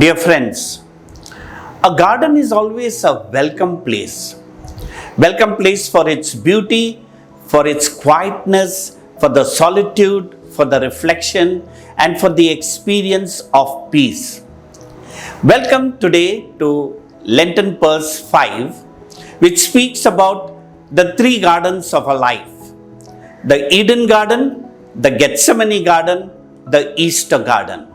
Dear friends, a garden is always a welcome place. Welcome place for its beauty, for its quietness, for the solitude, for the reflection, and for the experience of peace. Welcome today to Lenten verse 5, which speaks about the three gardens of a life: the Eden garden, the Gethsemane garden, the Easter garden.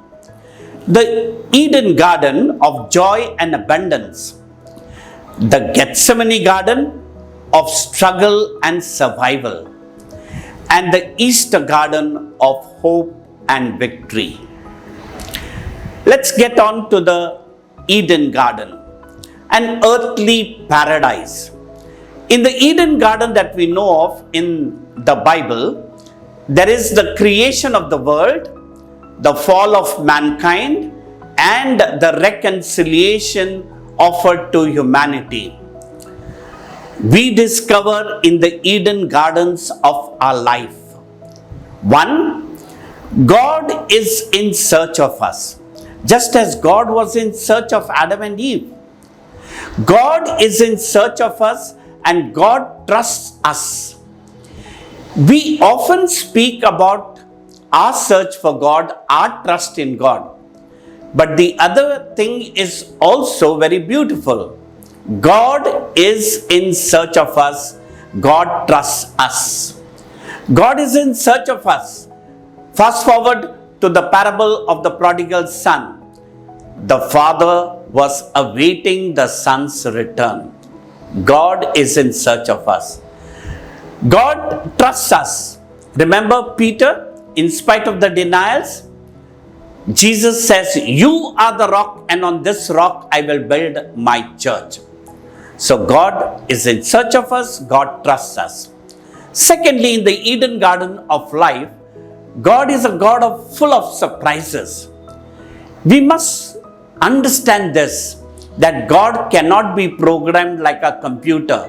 The Eden garden of joy and abundance, the Gethsemane garden of struggle and survival, and the Easter garden of hope and victory. Let's get on to the Eden garden, an earthly paradise. In the Eden garden that we know of in the Bible, there is the creation of the world, the fall of mankind, and the reconciliation offered to humanity. We discover in the Eden gardens of our life: 1. God is in search of us, just as God was in search of Adam and Eve. God is in search of us and God trusts us. We often speak about our search for God, our trust in God. But the other thing is also very beautiful. God is in search of us. God trusts us. God is in search of us. Fast forward to the parable of the prodigal son. The father was awaiting the son's return. God is in search of us. God trusts us. Remember Peter? In spite of the denials, Jesus says, "You are the rock, and on this rock I will build my church." So God is in search of us. God trusts us. Secondly, in the Eden garden of life, God is a God full of surprises. We must understand this, that God cannot be programmed like a computer.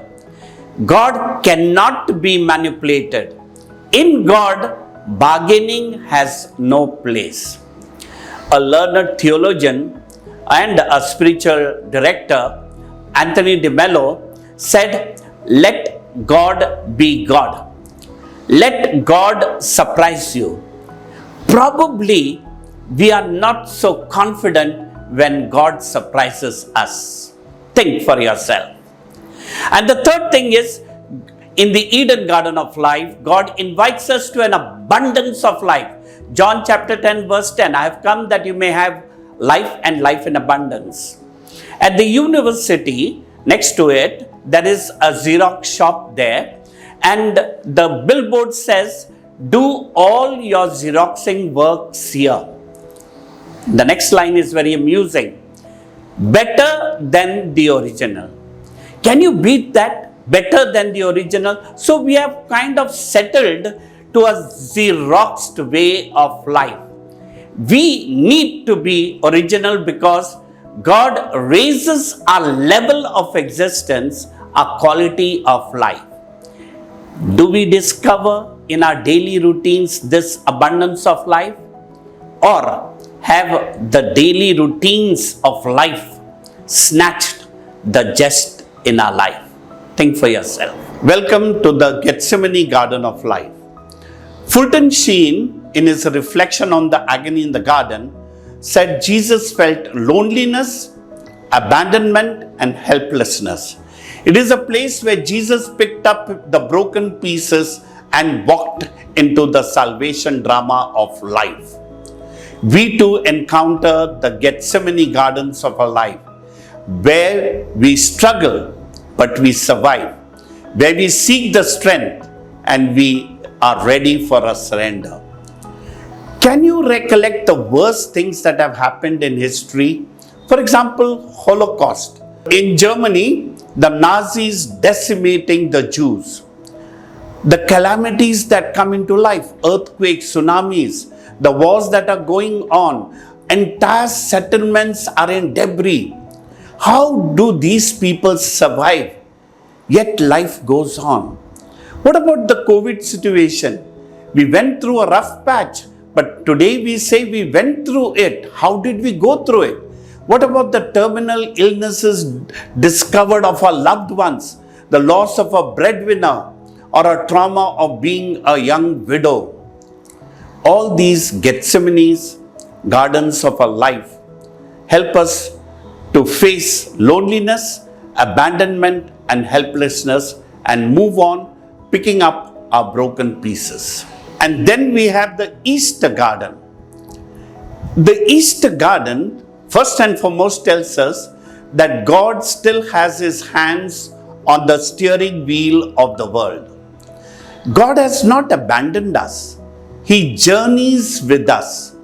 God cannot be manipulated. In God, bargaining has no place. A learned theologian and a spiritual director, Anthony DeMello, said, "Let God be God. Let God surprise you." Probably we are not so confident when God surprises us. Think for yourself. And the third thing is, in the Eden garden of life, God invites us to an abundance of life. John chapter 10 verse 10, "I have come that you may have life and life in abundance." At the university, next to it, there is a Xerox shop there, and the billboard says, "Do all your Xeroxing works here." The next line is very amusing: "Better than the original." Can you beat that? Better than the original. So we have kind of settled to a Xeroxed way of life. We need to be original because God raises our level of existence, our quality of life. Do we discover in our daily routines this abundance of life? Or have the daily routines of life snatched the zest in our life? Think for yourself. Welcome to the Gethsemane garden of life. Fulton Sheen, in his reflection on the agony in the garden, said Jesus felt loneliness, abandonment, and helplessness. It is a place where Jesus picked up the broken pieces and walked into the salvation drama of life. We too encounter the Gethsemane gardens of our life, where we struggle but we survive, where we seek the strength and we are ready for a surrender. Can you recollect the worst things that have happened in history? For example, Holocaust. In Germany, the Nazis decimating the Jews. The calamities that come into life, earthquakes, tsunamis, the wars that are going on, entire settlements are in debris. How do these people survive? Yet life goes on. What about the COVID situation? We went through a rough patch, but today we say we went through it. How did we go through it? What about the terminal illnesses discovered of our loved ones, the loss of a breadwinner, or a trauma of being a young widow? All these Gethsemane's, gardens of our life, help us to face loneliness, abandonment, and helplessness and move on, picking up our broken pieces. And then we have the Easter garden. The Easter garden, first and foremost, tells us that God still has his hands on the steering wheel of the world. God has not abandoned us. He journeys with us.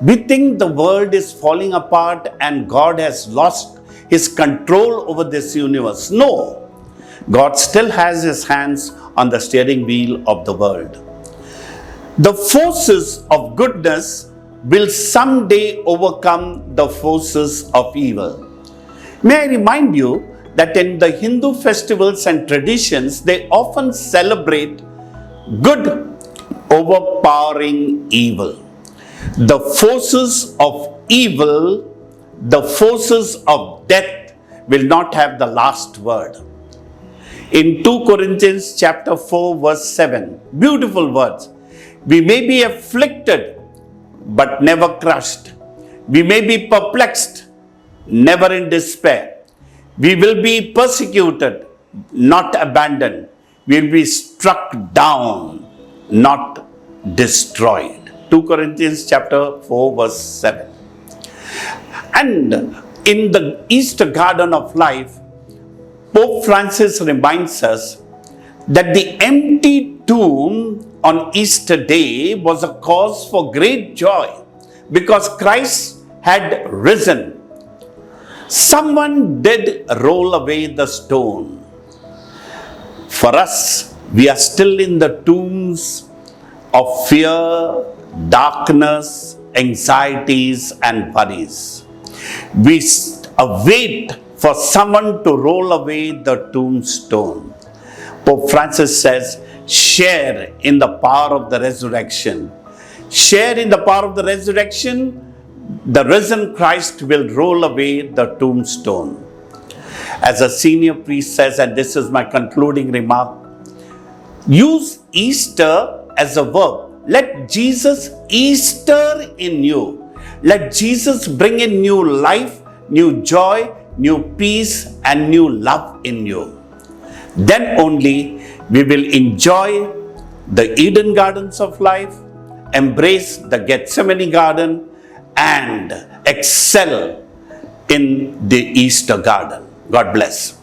We think the world is falling apart and God has lost his control over this universe. No. God still has his hands on the steering wheel of the world. The forces of goodness will someday overcome the forces of evil. May I remind you that in the Hindu festivals and traditions, they often celebrate good overpowering evil. The forces of evil, the forces of death will not have the last word. In 2 Corinthians chapter 4 verse 7, beautiful words. We may be afflicted, but never crushed. We may be perplexed, never in despair. We will be persecuted, not abandoned. We will be struck down, not destroyed. 2 Corinthians chapter 4 verse 7. And in the Easter garden of life, Pope Francis reminds us that the empty tomb on Easter Day was a cause for great joy because Christ had risen. Someone did roll away the stone. For us, we are still in the tombs of fear, darkness, anxieties, and worries. We await for someone to roll away the tombstone. Pope Francis says, share in the power of the resurrection. Share in the power of the resurrection. The risen Christ will roll away the tombstone. As a senior priest says, and this is my concluding remark, use Easter as a verb. Let Jesus Easter in you. Let Jesus bring in new life, new joy, new peace, and new love in you. Then only we will enjoy the Eden gardens of life, embrace the Gethsemane garden, and excel in the Easter garden. God bless.